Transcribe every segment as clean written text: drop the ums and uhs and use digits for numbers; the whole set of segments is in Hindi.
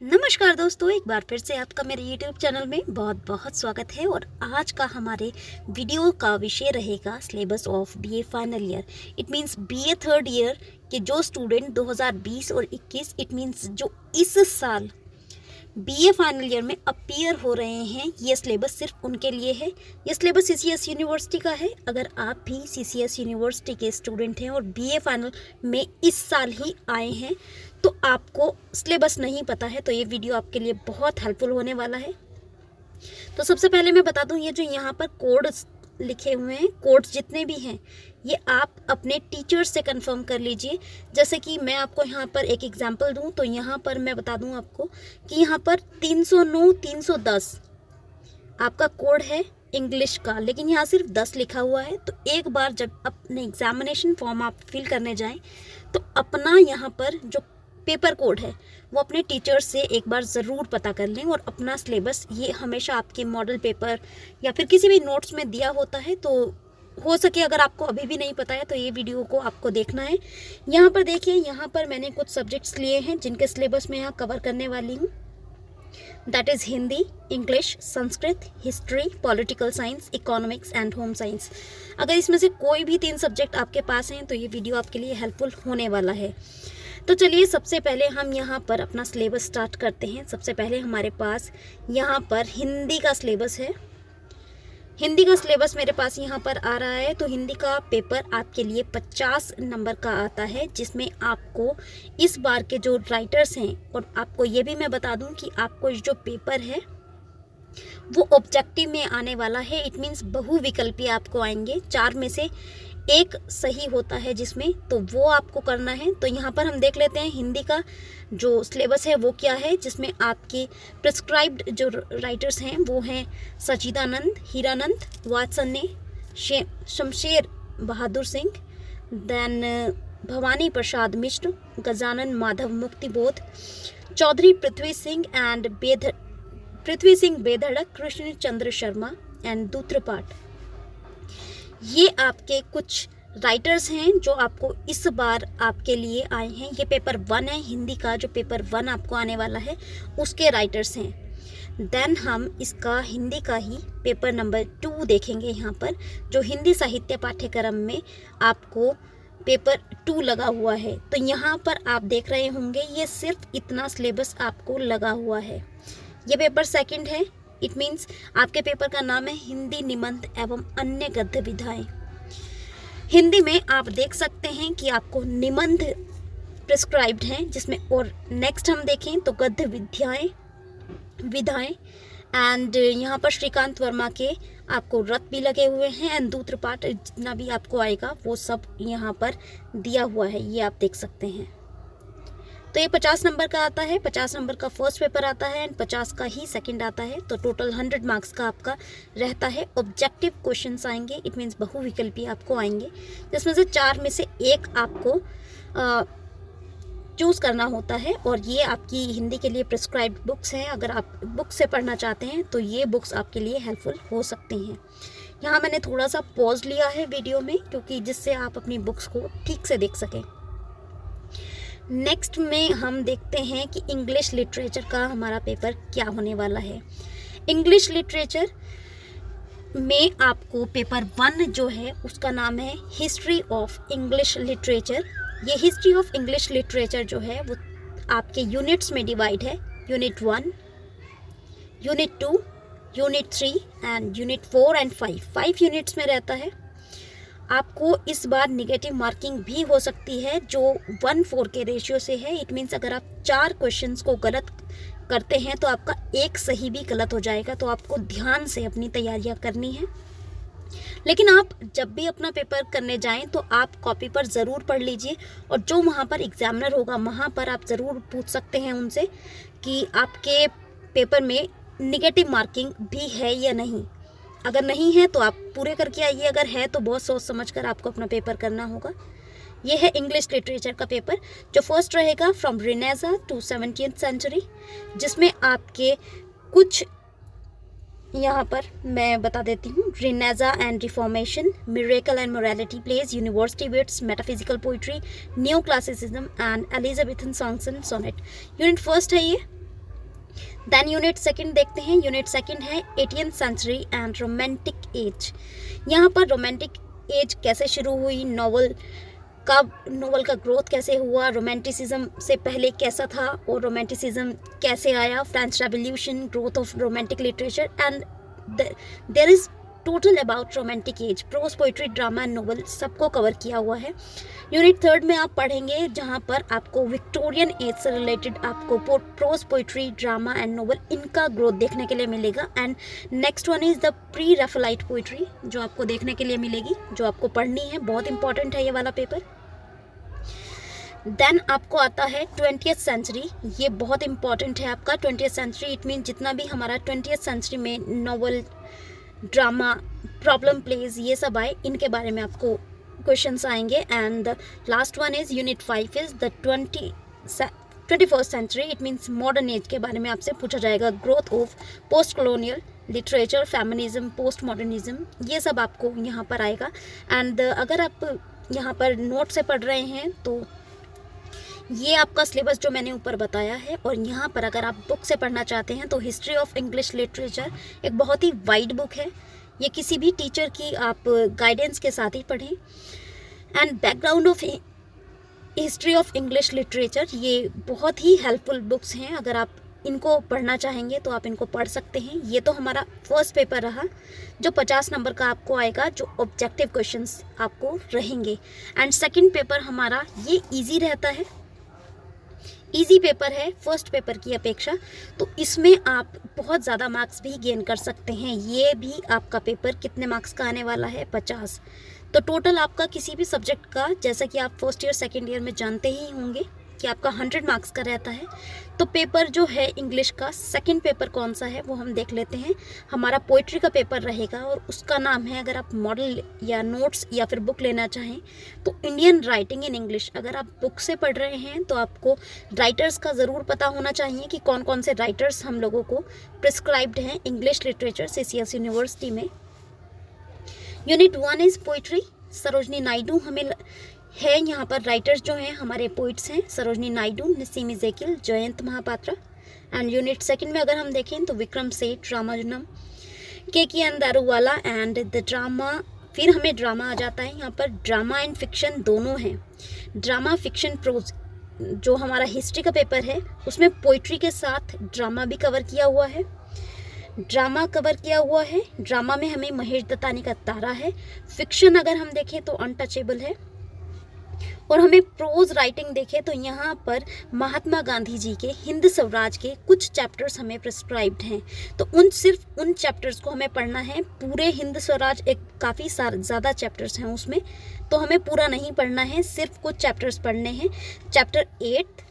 नमस्कार दोस्तों, एक बार फिर से आपका मेरे YouTube चैनल में बहुत बहुत स्वागत है। और आज का हमारे वीडियो का विषय रहेगा syllabus of BA final year. It means BA third year के जो स्टूडेंट 2020 और 21 इट मींस जो इस साल बीए फाइनल ईयर में अपीयर हो रहे हैं, ये सिलेबस सिर्फ उनके लिए है। ये सिलेबस सीसीएस यूनिवर्सिटी का है। अगर आप भी सीसीएस यूनिवर्सिटी के स्टूडेंट हैं और बीए फाइनल में इस साल ही आए हैं तो आपको सिलेबस नहीं पता है, तो ये वीडियो आपके लिए बहुत हेल्पफुल होने वाला है। तो सबसे पहले मैं बता दूं, ये जो यहाँ पर कोड लिखे हुए हैं, कोड्स जितने भी हैं ये आप अपने टीचर्स से कंफर्म कर लीजिए। जैसे कि मैं आपको यहाँ पर एक एग्जांपल दूं तो यहाँ पर मैं बता दूं आपको कि यहाँ पर 309 310 आपका कोड है इंग्लिश का, लेकिन यहाँ सिर्फ 10 लिखा हुआ है। तो एक बार जब अपने एग्जामिनेशन फॉर्म आप फिल करने जाएं तो अपना यहाँ पर जो पेपर कोड है वो अपने टीचर से एक बार ज़रूर पता कर लें। और अपना सिलेबस ये हमेशा आपके मॉडल पेपर या फिर किसी भी नोट्स में दिया होता है, तो हो सके अगर आपको अभी भी नहीं पता है तो ये वीडियो को आपको देखना है। यहाँ पर देखिए, यहाँ पर मैंने कुछ सब्जेक्ट्स लिए हैं जिनके सिलेबस मैं यहाँ कवर करने वाली हूँ। That is Hindi, English, Sanskrit, history, political science, economics and home science. अगर इसमें से कोई भी 3 सब्जेक्ट आपके पास हैं तो ये वीडियो आपके लिए हेल्पफुल होने वाला है। तो चलिए सबसे पहले हम यहाँ पर अपना सिलेबस स्टार्ट करते हैं। सबसे पहले हमारे पास यहाँ पर हिंदी का सिलेबस है। हिंदी का सिलेबस मेरे पास यहाँ पर आ रहा है। तो हिंदी का पेपर आपके लिए 50 नंबर का आता है, जिसमें आपको इस बार के जो राइटर्स हैं, और आपको ये भी मैं बता दूँ कि आपको जो पेपर है वो ऑब्जेक्टिव में आने वाला है। इट मीन्स बहुविकल्पी आपको आएंगे, 4 में से एक सही होता है जिसमें, तो वो आपको करना है। तो यहाँ पर हम देख लेते हैं हिंदी का जो सिलेबस है वो क्या है, जिसमें आपके प्रिस्क्राइब्ड जो राइटर्स हैं वो हैं सचिदानंद, हीरानंद, वात्सन्य, शमशेर बहादुर सिंह, देन भवानी प्रसाद मिश्र, गजानन माधव मुक्तिबोध, चौधरी पृथ्वी सिंह बेधड़क, कृष्ण चंद्र शर्मा एंड दूत्रपाठ। ये आपके कुछ राइटर्स हैं जो आपको इस बार आपके लिए आए हैं। ये पेपर 1 है, हिंदी का जो पेपर 1 आपको आने वाला है उसके राइटर्स हैं। देन हम इसका हिंदी का ही पेपर नंबर 2 देखेंगे। यहाँ पर जो हिंदी साहित्य पाठ्यक्रम में आपको पेपर 2 लगा हुआ है, तो यहाँ पर आप देख रहे होंगे ये सिर्फ इतना सिलेबस आपको लगा हुआ है। ये पेपर 2 है। इट मीन्स आपके पेपर का नाम है हिंदी निबंध एवं अन्य गद्य विधाएं। हिंदी में आप देख सकते हैं कि आपको निबंध प्रिस्क्राइब्ड हैं, जिसमें और नेक्स्ट हम देखें तो गद्य विधाएं एंड यहाँ पर श्रीकांत वर्मा के आपको रथ भी लगे हुए हैं एंड दूत्रपाठ जितना भी आपको आएगा वो सब यहाँ पर दिया हुआ है, ये आप देख सकते हैं। तो ये 50 नंबर का आता है, 50 नंबर का फर्स्ट पेपर आता है एंड 50 का ही सेकंड आता है। तो टोटल 100 मार्क्स का आपका रहता है। ऑब्जेक्टिव क्वेश्चंस आएंगे, इट मीन्स बहुविकल्पी आपको आएंगे, जिसमें से 4 में से एक आपको चूज़ करना होता है। और ये आपकी हिंदी के लिए प्रिस्क्राइब्ड बुक्स हैं। अगर आप बुक से पढ़ना चाहते हैं तो ये बुक्स आपके लिए हेल्पफुल हो सकती हैं। यहाँ मैंने थोड़ा सा पॉज लिया है वीडियो में, क्योंकि जिससे आप अपनी बुक्स को ठीक से देख सकें। नेक्स्ट में हम देखते हैं कि इंग्लिश लिटरेचर का हमारा पेपर क्या होने वाला है। इंग्लिश लिटरेचर में आपको पेपर 1 जो है उसका नाम है हिस्ट्री ऑफ इंग्लिश लिटरेचर। ये हिस्ट्री ऑफ इंग्लिश लिटरेचर जो है वो आपके यूनिट्स में डिवाइड है। Unit 1, unit 2, unit 3 and unit 4 and 5 units में रहता है। आपको इस बार निगेटिव मार्किंग भी हो सकती है जो 1:4 के रेशियो से है। इट मीन्स अगर आप 4 क्वेश्चंस को गलत करते हैं तो आपका एक सही भी गलत हो जाएगा। तो आपको ध्यान से अपनी तैयारियां करनी है। लेकिन आप जब भी अपना पेपर करने जाएं तो आप कॉपी पर ज़रूर पढ़ लीजिए, और जो वहाँ पर एग्जामिनर होगा वहाँ पर आप ज़रूर पूछ सकते हैं उनसे कि आपके पेपर में निगेटिव मार्किंग भी है या नहीं। अगर नहीं है तो आप पूरे करके आइए, अगर है तो बहुत सोच समझ कर आपको अपना पेपर करना होगा। ये है इंग्लिश लिटरेचर का पेपर, जो फर्स्ट रहेगा from Renaissance to 17th century, जिसमें आपके कुछ यहाँ पर मैं बता देती हूँ। Renaissance and Reformation, miracle and morality plays, university wits, metaphysical poetry, new classicism and Elizabethan songs and sonnet. Unit first है ये। देन यूनिट सेकंड देखते हैं। यूनिट सेकंड है 18th century and romantic as. यहाँ पर रोमांटिक एज कैसे शुरू हुई, नॉवल का ग्रोथ कैसे हुआ, रोमांटिसिज्म से पहले कैसा था और रोमांटिसिज्म कैसे आया, French revolution, growth of romantic literature and there is total about romantic age, prose, poetry, drama and novel सबको कवर किया हुआ है। यूनिट थर्ड में आप पढ़ेंगे जहाँ पर आपको विक्टोरियन एज से रिलेटेड आपको prose, poetry, drama and novel इनका ग्रोथ देखने के लिए मिलेगा। And next one is the pre Raphaelite poetry जो आपको देखने के लिए मिलेगी, जो आपको पढ़नी है, बहुत इंपॉर्टेंट है ये वाला पेपर। देन आपको आता है 20th सेंचुरी, ये बहुत इंपॉर्टेंट है आपका 20th सेंचुरी। इट मीन जितना भी हमारा 20th सेंचुरी में नॉवल, ड्रामा, प्रॉब्लम प्लेज ये सब आए, इनके बारे में आपको क्वेश्चंस आएंगे। And the last one is unit 5 is the 21st century, it means modern age के बारे में आपसे पूछा जाएगा। Growth of post colonial literature, feminism, post modernism, ये सब आपको यहाँ पर आएगा। एंड अगर आप यहाँ पर नोट से पढ़ रहे हैं तो ये आपका सिलेबस जो मैंने ऊपर बताया है। और यहाँ पर अगर आप बुक से पढ़ना चाहते हैं तो हिस्ट्री ऑफ इंग्लिश लिटरेचर एक बहुत ही वाइड बुक है, ये किसी भी टीचर की आप गाइडेंस के साथ ही पढ़ें। And background of history of English literature, ये बहुत ही हेल्पफुल बुक्स हैं, अगर आप इनको पढ़ना चाहेंगे तो आप इनको पढ़ सकते हैं। ये तो हमारा फर्स्ट पेपर रहा जो 50 नंबर का आपको आएगा, जो ऑब्जेक्टिव क्वेश्चंस आपको रहेंगे। एंड सेकंड पेपर हमारा ये इजी रहता है, इजी पेपर है फर्स्ट पेपर की अपेक्षा, तो इसमें आप बहुत ज़्यादा मार्क्स भी गेन कर सकते हैं। ये भी आपका पेपर कितने मार्क्स का आने वाला है, 50। तो टोटल आपका किसी भी सब्जेक्ट का, जैसा कि आप फर्स्ट ईयर सेकेंड ईयर में जानते ही होंगे कि आपका 100 मार्क्स का रहता है। तो पेपर जो है इंग्लिश का सेकंड पेपर कौन सा है वो हम देख लेते हैं। हमारा पोइट्री का पेपर रहेगा और उसका नाम है, अगर आप मॉडल या नोट्स या फिर बुक लेना चाहें तो इंडियन राइटिंग इन इंग्लिश। अगर आप बुक से पढ़ रहे हैं तो आपको राइटर्स का ज़रूर पता होना चाहिए कि कौन कौन से राइटर्स हम लोगों को प्रिस्क्राइब्ड हैं इंग्लिश लिटरेचर CCS यूनिवर्सिटी में। Unit 1 is poetry, Sarojini Naidu हमें है, यहाँ पर राइटर्स जो हैं हमारे पोइट्स हैं Sarojini Naidu, Nissim Ezekiel, Jayanta Mahapatra. And unit second में अगर हम देखें तो विक्रम सेठ, रामानुजम, के अंदारूवाला एंड द ड्रामा। फिर हमें ड्रामा आ जाता है, यहाँ पर ड्रामा एंड फिक्शन दोनों हैं। Drama, fiction, prose. जो हमारा हिस्ट्री का पेपर है उसमें पोइट्री के साथ ड्रामा भी कवर किया हुआ है, ड्रामा कवर किया हुआ है। ड्रामा में हमें महेश दत्तानी का तारा है। फिक्शन अगर हम देखें तो अनटचेबल है। और हमें प्रोज राइटिंग देखें तो यहाँ पर महात्मा गांधी जी के हिंद स्वराज के कुछ चैप्टर्स हमें प्रिस्क्राइब्ड हैं, तो सिर्फ उन चैप्टर्स को हमें पढ़ना है। पूरे हिंद स्वराज एक काफ़ी ज़्यादा चैप्टर्स हैं उसमें, तो हमें पूरा नहीं पढ़ना है, सिर्फ कुछ चैप्टर्स पढ़ने हैं। चैप्टर 8,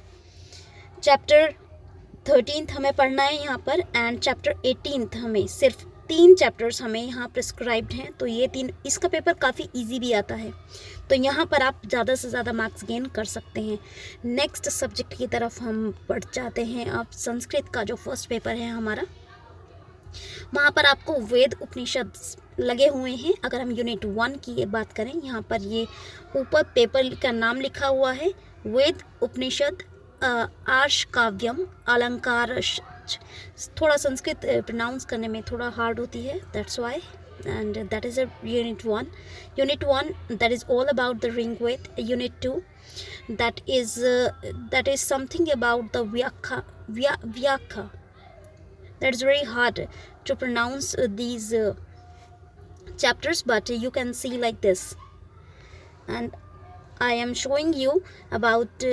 चैप्टर 13 हमें पढ़ना है यहाँ पर, एंड चैप्टर 18 हमें सिर्फ 3 चैप्टर्स हमें यहाँ प्रिस्क्राइब्ड हैं। तो ये 3, इसका पेपर काफ़ी इजी भी आता है, तो यहाँ पर आप ज़्यादा से ज़्यादा मार्क्स गेन कर सकते हैं। नेक्स्ट सब्जेक्ट की तरफ हम बढ़ जाते हैं। आप संस्कृत का जो फर्स्ट पेपर है हमारा, वहाँ पर आपको वेद उपनिषद लगे हुए हैं। अगर हम यूनिट 1 की बात करें, यहाँ पर ये ऊपर पेपर का नाम लिखा हुआ है, वेद उपनिषद आर्ष काव्यम अलंकार। थोड़ा संस्कृत प्रोनाउंस करने में थोड़ा हार्ड होती है, that's why. And that is a unit 1. Unit 1, that is all about the ring weight. Unit 2, that is something about the vyakha. That's very hard to pronounce these chapters, but you can see like this. And I am showing you about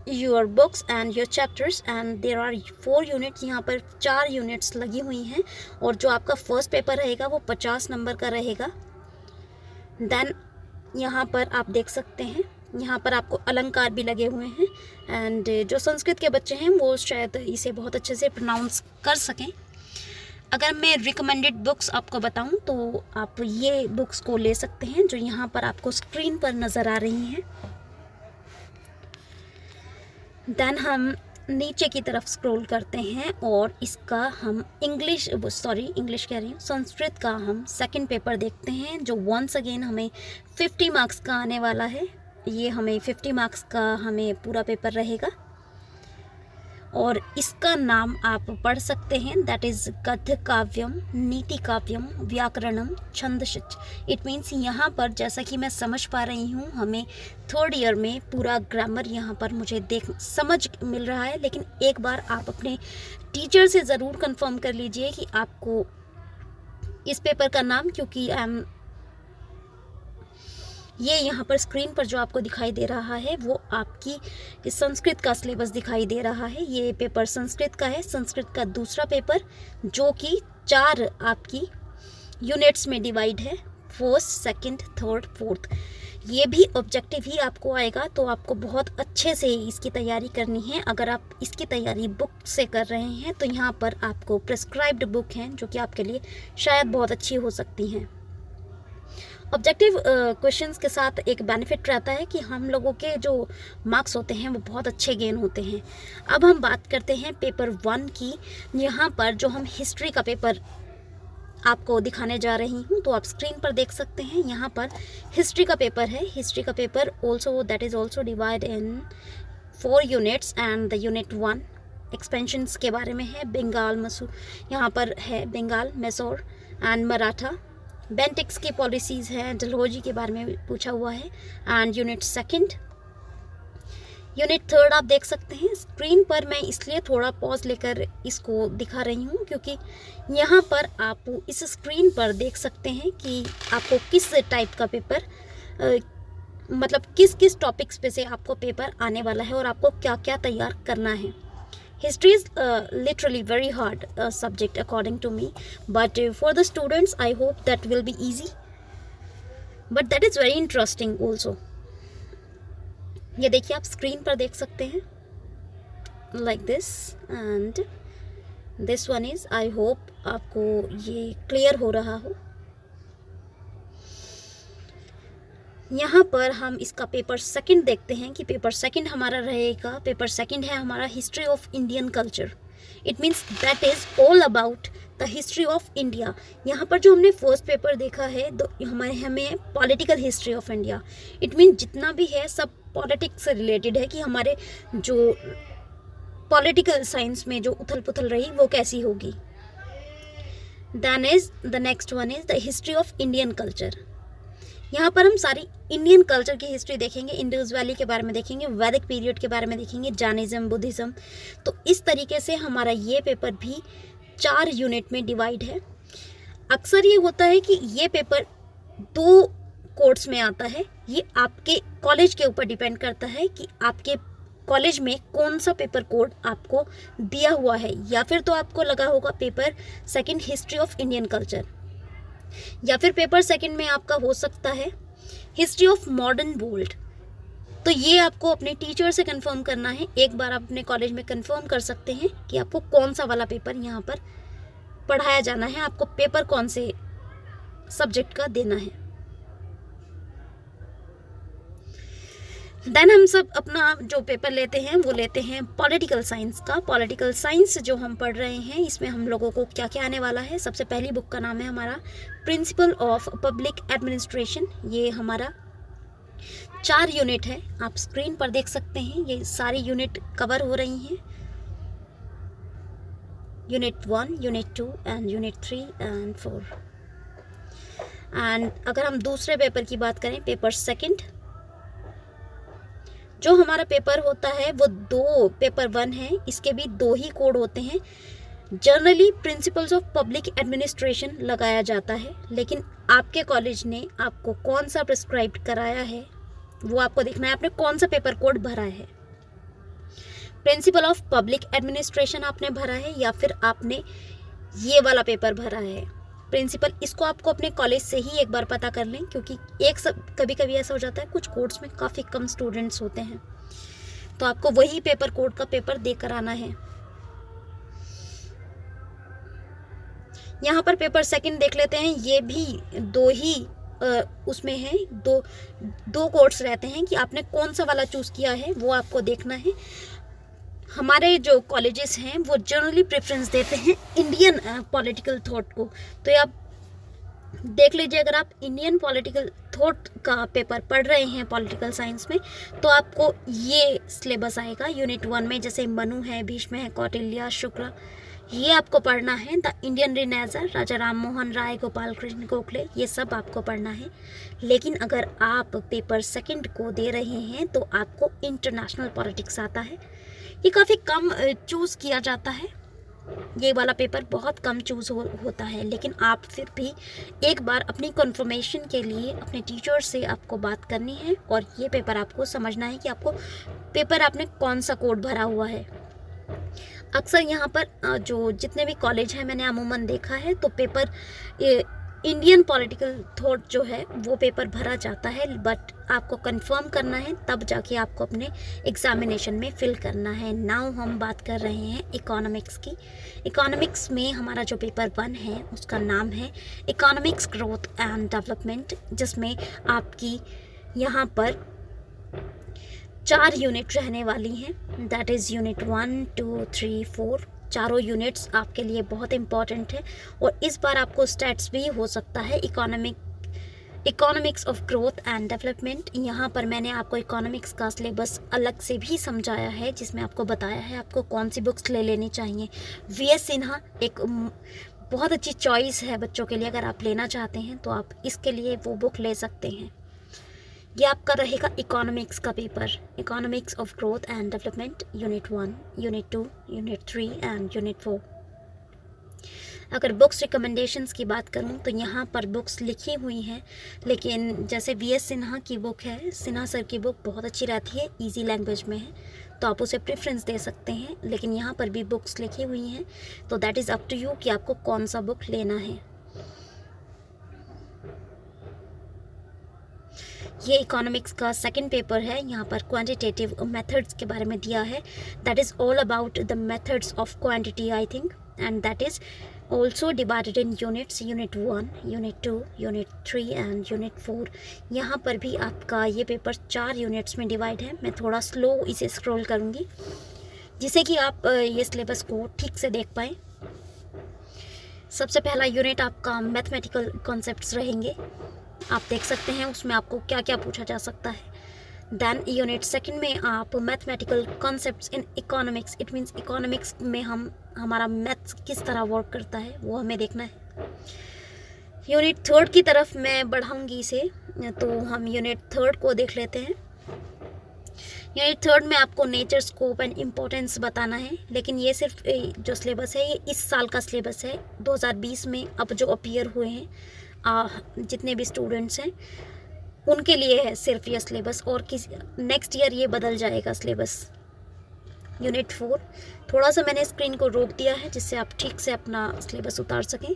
your books and your chapters, and there are 4 units। यहाँ पर 4 units लगी हुई हैं, और जो आपका फर्स्ट पेपर रहेगा वो 50 नंबर का रहेगा। देन यहाँ पर आप देख सकते हैं, यहाँ पर आपको अलंकार भी लगे हुए हैं, एंड जो संस्कृत के बच्चे हैं वो शायद इसे बहुत अच्छे से प्रोनाउंस कर सकें। अगर मैं रिकमेंडेड बुक्स आपको बताऊं तो आप ये बुक्स को ले सकते हैं जो यहाँ पर आपको स्क्रीन पर नज़र आ रही हैं। देन हम नीचे की तरफ स्क्रॉल करते हैं और इसका हम इंग्लिश कह रही हूँ, संस्कृत का हम सेकंड पेपर देखते हैं, जो वंस अगेन हमें 50 मार्क्स का आने वाला है। ये हमें 50 मार्क्स का हमें पूरा पेपर रहेगा। और इसका नाम आप पढ़ सकते हैं, दैट इज़ गद्य काव्यम, नीति काव्यम, व्याकरणम, छंदशिच। इट मीन्स यहाँ पर जैसा कि मैं समझ पा रही हूँ, हमें थर्ड ईयर में पूरा ग्रामर यहाँ पर मुझे समझ मिल रहा है। लेकिन एक बार आप अपने टीचर से ज़रूर कंफर्म कर लीजिए कि आपको इस पेपर का नाम, क्योंकि ये यहाँ पर स्क्रीन पर जो आपको दिखाई दे रहा है वो आपकी संस्कृत का सिलेबस दिखाई दे रहा है। ये पेपर संस्कृत का है, संस्कृत का दूसरा पेपर, जो कि 4 आपकी यूनिट्स में डिवाइड है, फर्स्ट, सेकंड, थर्ड, फोर्थ। ये भी ऑब्जेक्टिव ही आपको आएगा, तो आपको बहुत अच्छे से इसकी तैयारी करनी है। अगर आप इसकी तैयारी बुक से कर रहे हैं तो यहाँ पर आपको प्रेस्क्राइब्ड बुक हैं जो कि आपके लिए शायद बहुत अच्छी हो सकती हैं। ऑब्जेक्टिव क्वेश्चंस के साथ एक बेनिफिट रहता है कि हम लोगों के जो मार्क्स होते हैं वो बहुत अच्छे गेन होते हैं। अब हम बात करते हैं पेपर 1 की। यहाँ पर जो हम हिस्ट्री का पेपर आपको दिखाने जा रही हूँ, तो आप स्क्रीन पर देख सकते हैं। यहाँ पर हिस्ट्री का पेपर है। हिस्ट्री का paper also that is also divide in 4 units and the unit 1 expansions के बारे में है। बंगाल, मसूर, यहाँ पर है बंगाल, मैसूर एंड मराठा। बेंटिक्स की पॉलिसीज़ है, डलहौजी के बारे में पूछा हुआ है। एंड यूनिट 2, यूनिट 3 आप देख सकते हैं स्क्रीन पर। मैं इसलिए थोड़ा पॉज लेकर इसको दिखा रही हूँ क्योंकि यहाँ पर आप इस स्क्रीन पर देख सकते हैं कि आपको किस टाइप का पेपर मतलब किस किस टॉपिक्स पे से आपको पेपर आने वाला है और आपको क्या क्या तैयार करना है। History is literally very hard subject according to me, but for the students I hope that will be easy, but that is very interesting also. ये देखिए, आप स्क्रीन पर देख सकते हैं like this, and this one is, I hope आपको ये क्लियर हो रहा हो। यहाँ पर हम इसका पेपर 2 देखते हैं कि पेपर 2 हमारा रहेगा। पेपर 2 है हमारा history of Indian culture. It means that is all about the history of India. यहाँ पर जो हमने फर्स्ट पेपर देखा है हमें political history of India. It means जितना भी है सब पॉलिटिक्स से रिलेटेड है कि हमारे जो पॉलिटिकल साइंस में जो उथल पुथल रही वो कैसी होगी। Then is the next one is the history of Indian culture. यहाँ पर हम सारी इंडियन कल्चर की हिस्ट्री देखेंगे, इंडस वैली के बारे में देखेंगे, वैदिक पीरियड के बारे में देखेंगे, जैनिज्म, बुद्धिज़्म। तो इस तरीके से हमारा ये पेपर भी 4 यूनिट में डिवाइड है। अक्सर ये होता है कि ये पेपर 2 कोर्स में आता है। ये आपके कॉलेज के ऊपर डिपेंड करता है कि आपके कॉलेज में कौन सा पेपर कोड आपको दिया हुआ है। या फिर तो आपको लगा होगा paper 2 history of Indian culture, या फिर पेपर 2 में आपका हो सकता है हिस्ट्री ऑफ मॉडर्न वर्ल्ड। तो ये आपको अपने टीचर से कंफर्म करना है। एक बार आप अपने कॉलेज में कंफर्म कर सकते हैं कि आपको कौन सा वाला पेपर यहाँ पर पढ़ाया जाना है, आपको पेपर कौन से सब्जेक्ट का देना है। देन हम सब अपना जो पेपर लेते हैं वो लेते हैं पॉलिटिकल साइंस का। पॉलिटिकल साइंस जो हम पढ़ रहे हैं इसमें हम लोगों को क्या क्या आने वाला है। सबसे पहली बुक का नाम है हमारा प्रिंसिपल ऑफ पब्लिक एडमिनिस्ट्रेशन। ये हमारा 4 यूनिट है, आप स्क्रीन पर देख सकते हैं। ये सारी यूनिट कवर हो रही हैं, unit 1, unit 2 and unit 3 and 4। And अगर हम दूसरे पेपर की बात करें, पेपर 2 जो हमारा पेपर होता है वो 2, पेपर 1 है, इसके भी 2 ही कोड होते हैं। Generally principles of public administration लगाया जाता है, लेकिन आपके कॉलेज ने आपको कौन सा प्रिस्क्राइब कराया है वो आपको देखना है, आपने कौन सा पेपर कोड भरा है। प्रिंसिपल ऑफ पब्लिक एडमिनिस्ट्रेशन आपने भरा है या फिर आपने ये वाला पेपर भरा है प्रिंसिपल। इसको आपको अपने कॉलेज से ही एक बार पता कर लें, क्योंकि कभी कभी ऐसा हो जाता है कुछ कोर्स में काफ़ी कम स्टूडेंट्स होते हैं, तो आपको वही पेपर कोड का पेपर देकर आना है। यहाँ पर पेपर 2 देख लेते हैं। ये भी 2 ही उसमें है, दो कोर्स रहते हैं कि आपने कौन सा वाला चूज़ किया है वो आपको देखना है। हमारे जो कॉलेजेस हैं वो जनरली प्रेफरेंस देते हैं इंडियन पॉलिटिकल थॉट को, तो आप देख लीजिए, अगर आप इंडियन पॉलिटिकल थॉट का पेपर पढ़ रहे हैं पॉलिटिकल साइंस में, तो आपको ये सिलेबस आएगा यूनिट 1 में। जैसे मनु है, भीष्म है, कौटिल्य, शुक्ल, ये आपको पढ़ना है। द इंडियन रिनेसर, राजा राम मोहन राय, गोपाल कृष्ण गोखले, ये सब आपको पढ़ना है। लेकिन अगर आप पेपर सेकंड को दे रहे हैं तो आपको इंटरनेशनल पॉलिटिक्स आता है। ये काफ़ी कम चूज़ किया जाता है, ये वाला पेपर बहुत कम चूज़ होता है। लेकिन आप फिर भी एक बार अपनी कंफर्मेशन के लिए अपने टीचर से आपको बात करनी है, और ये पेपर आपको समझना है कि आपको पेपर आपने कौन सा कोड भरा हुआ है। अक्सर यहाँ पर जो जितने भी कॉलेज हैं, मैंने अमूमन देखा है, तो पेपर इंडियन पॉलिटिकल थॉट जो है वो पेपर भरा जाता है, बट आपको कंफर्म करना है, तब जाके आपको अपने एग्जामिनेशन में फिल करना है। नाउ हम बात कर रहे हैं इकोनॉमिक्स की। इकोनॉमिक्स में हमारा जो पेपर 1 है उसका नाम है इकोनॉमिक्स ग्रोथ एंड डेवलपमेंट, जिसमें आपकी यहाँ पर 4 यूनिट रहने वाली हैं। That is unit 1, 2, 3, 4। चारों यूनिट्स आपके लिए बहुत इंपॉर्टेंट है, और इस बार आपको स्टैट्स भी हो सकता है economics of growth and development. यहाँ पर मैंने आपको इकोनॉमिक्स का सिलेबस अलग से भी समझाया है, जिसमें आपको बताया है आपको कौन सी बुक्स ले लेनी चाहिए। वीएस सिन्हा एक बहुत अच्छी चॉइस है बच्चों के लिए। अगर आप लेना चाहते हैं तो आप इसके लिए वो बुक ले सकते हैं। ये आपका रहेगा इकोनॉमिक्स का paper, economics of growth and development, unit 1, unit 2, unit 3 and unit 4। अगर बुक्स रिकमेंडेशंस की बात करूं तो यहाँ पर बुक्स लिखी हुई हैं, लेकिन जैसे वीएस सिन्हा की बुक है, सिन्हा सर की बुक बहुत अच्छी रहती है, इजी लैंग्वेज में है, तो आप उसे प्रेफरेंस दे सकते हैं। लेकिन यहाँ पर भी बुक्स लिखी हुई हैं, तो that is up to you कि आपको कौन सा बुक लेना है। ये इकोनॉमिक्स का सेकंड पेपर है। यहाँ पर क्वांटिटेटिव मेथड्स के बारे में दिया है। That is all about the methods of quantity I think, and that is also divided in units, unit 1, unit 2, unit 3 and unit 4। यहाँ पर भी आपका ये पेपर 4 यूनिट्स में डिवाइड है। मैं थोड़ा स्लो इसे स्क्रॉल करूँगी जिससे कि आप ये सिलेबस को ठीक से देख पाएँ। सबसे पहला यूनिट आपका मैथमेटिकल कॉन्सेप्ट्स रहेंगे, आप देख सकते हैं उसमें आपको क्या क्या पूछा जा सकता है। देन यूनिट सेकंड में आप mathematical concepts in economics, it means economics में हमारा मैथ्स किस तरह वर्क करता है वो हमें देखना है। यूनिट थर्ड की तरफ मैं बढ़ाऊंगी इसे, तो हम यूनिट थर्ड को देख लेते हैं। यूनिट थर्ड में आपको नेचर, स्कोप एंड इम्पोर्टेंस बताना है। लेकिन ये सिर्फ जो सिलेबस है ये इस साल का सिलेबस है, 2020 में अब जो अपीयर हुए हैं जितने भी स्टूडेंट्स हैं उनके लिए है सिर्फ ये सिलेबस, और नेक्स्ट ईयर ये बदल जाएगा सिलेबस। यूनिट 4 थोड़ा सा मैंने स्क्रीन को रोक दिया है जिससे आप ठीक से अपना सिलेबस उतार सकें।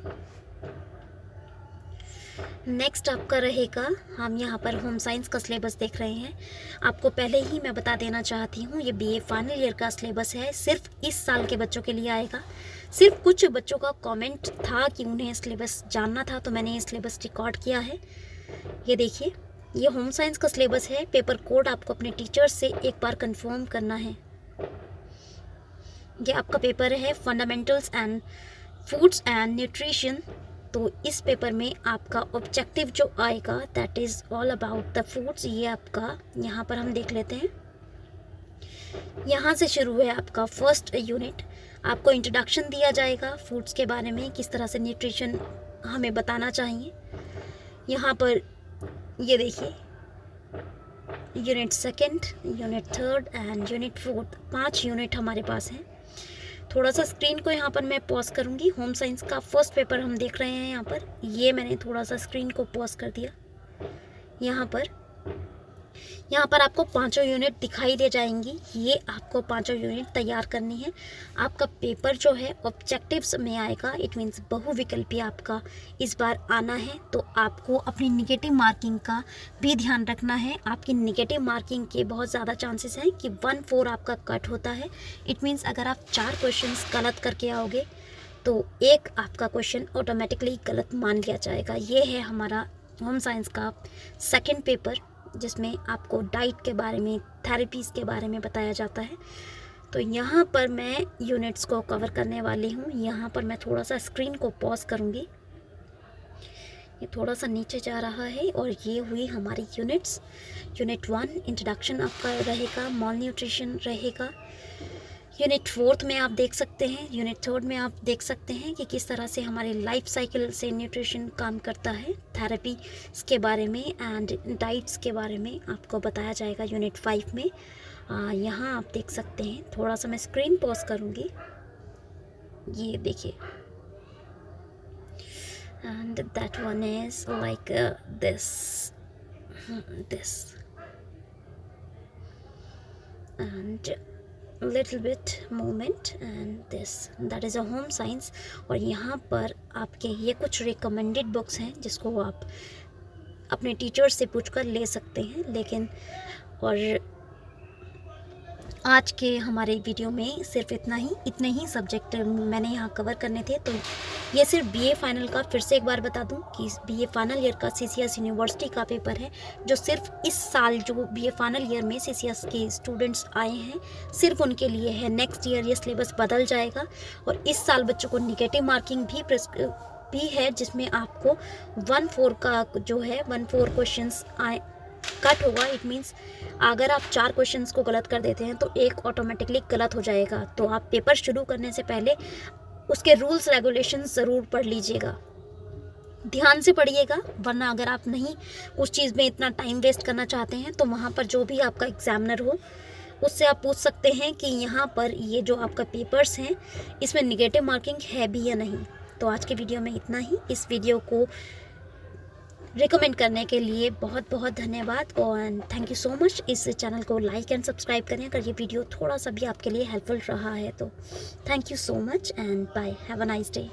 नेक्स्ट आपका रहेगा, हम यहाँ पर होम साइंस का सिलेबस देख रहे हैं। आपको पहले ही मैं बता देना चाहती हूँ ये बीए फाइनल ईयर का सिलेबस है, सिर्फ इस साल के बच्चों के लिए आएगा। सिर्फ कुछ बच्चों का कमेंट था कि उन्हें सिलेबस जानना था, तो मैंने ये सिलेबस रिकॉर्ड किया है। ये देखिए, ये होम साइंस का सिलेबस है। पेपर कोड आपको अपने टीचर से एक बार कंफर्म करना है। ये आपका पेपर है fundamentals and foods and nutrition. तो इस पेपर में आपका ऑब्जेक्टिव जो आएगा that is all about the foods. ये आपका यहाँ पर हम देख लेते हैं, यहाँ से शुरू है आपका फर्स्ट यूनिट। आपको इंट्रोडक्शन दिया जाएगा फूड्स के बारे में, किस तरह से न्यूट्रिशन हमें बताना चाहिए। यहाँ पर ये देखिए, unit second, unit third and unit fourth, 5 unit हमारे पास हैं। थोड़ा सा स्क्रीन को यहाँ पर मैं पॉज करूँगी। होम साइंस का फर्स्ट पेपर हम देख रहे हैं यहाँ पर, ये मैंने थोड़ा सा स्क्रीन को पॉज कर दिया। यहाँ पर आपको 5 यूनिट दिखाई दे जाएंगी। ये आपको 5 यूनिट तैयार करनी है। आपका पेपर जो है ऑब्जेक्टिव्स में आएगा, इट मीन्स बहुविकल्पी आपका इस बार आना है। तो आपको अपनी निगेटिव मार्किंग का भी ध्यान रखना है। आपकी निगेटिव मार्किंग के बहुत ज़्यादा चांसेस हैं कि 1/4 आपका कट होता है। इट मीन्स अगर आप 4 क्वेश्चंस गलत करके आओगे तो एक आपका क्वेश्चन ऑटोमेटिकली गलत मान लिया जाएगा। ये है हमारा होम साइंस का सेकेंड पेपर, जिसमें आपको डाइट के बारे में, थेरेपीज़ के बारे में बताया जाता है। तो यहाँ पर मैं यूनिट्स को कवर करने वाली हूँ। यहाँ पर मैं थोड़ा सा स्क्रीन को पॉज करूँगी। ये थोड़ा सा नीचे जा रहा है। और ये हुई हमारी यूनिट्स। यूनिट 1 इंट्रोडक्शन आपका रहेगा, मॉल न्यूट्रिशन रहेगा। यूनिट 4 में आप देख सकते हैं, यूनिट 3 में आप देख सकते हैं कि किस तरह से हमारे लाइफ साइकिल से न्यूट्रिशन काम करता है। थेरेपी के बारे में एंड डाइट्स के बारे में आपको बताया जाएगा यूनिट 5 में। यहाँ आप देख सकते हैं, थोड़ा सा मैं स्क्रीन पॉज करूँगी, ये देखिए। And that one is like this and little bit movement and this, that is a home science। और यहाँ पर आपके ये कुछ रिकमेंडेड बुक्स हैं जिसको आप अपने टीचर्स से पूछकर ले सकते हैं। लेकिन और आज के हमारे वीडियो में सिर्फ इतने ही सब्जेक्ट मैंने यहाँ कवर करने थे। तो ये सिर्फ बीए फाइनल का, फिर से एक बार बता दूँ कि बीए फाइनल ईयर का सीसीएस यूनिवर्सिटी का पेपर है, जो सिर्फ इस साल जो बीए फाइनल ईयर में सीसीएस के स्टूडेंट्स आए हैं सिर्फ उनके लिए है। नेक्स्ट ईयर ये सिलेबस बदल जाएगा और इस साल बच्चों को निगेटिव मार्किंग भी है, जिसमें आपको 1/4 का जो है 1/4 क्वेश्चंस कट होगा। इट मीन्स अगर आप 4 क्वेश्चंस को गलत कर देते हैं तो एक ऑटोमेटिकली गलत हो जाएगा। तो आप पेपर शुरू करने से पहले उसके रूल्स रेगुलेशंस ज़रूर पढ़ लीजिएगा, ध्यान से पढ़िएगा। वरना अगर आप नहीं उस चीज़ में इतना टाइम वेस्ट करना चाहते हैं तो वहाँ पर जो भी आपका एग्जामिनर हो उससे आप पूछ सकते हैं कि यहाँ पर ये जो आपका पेपर्स हैं इसमें निगेटिव मार्किंग है भी या नहीं। तो आज के वीडियो में इतना ही। इस वीडियो को रिकमेंड करने के लिए बहुत बहुत धन्यवाद और थैंक यू सो मच। इस चैनल को लाइक एंड सब्सक्राइब करें अगर ये वीडियो थोड़ा सा भी आपके लिए हेल्पफुल रहा है तो। Thank you so much and bye, have a nice day.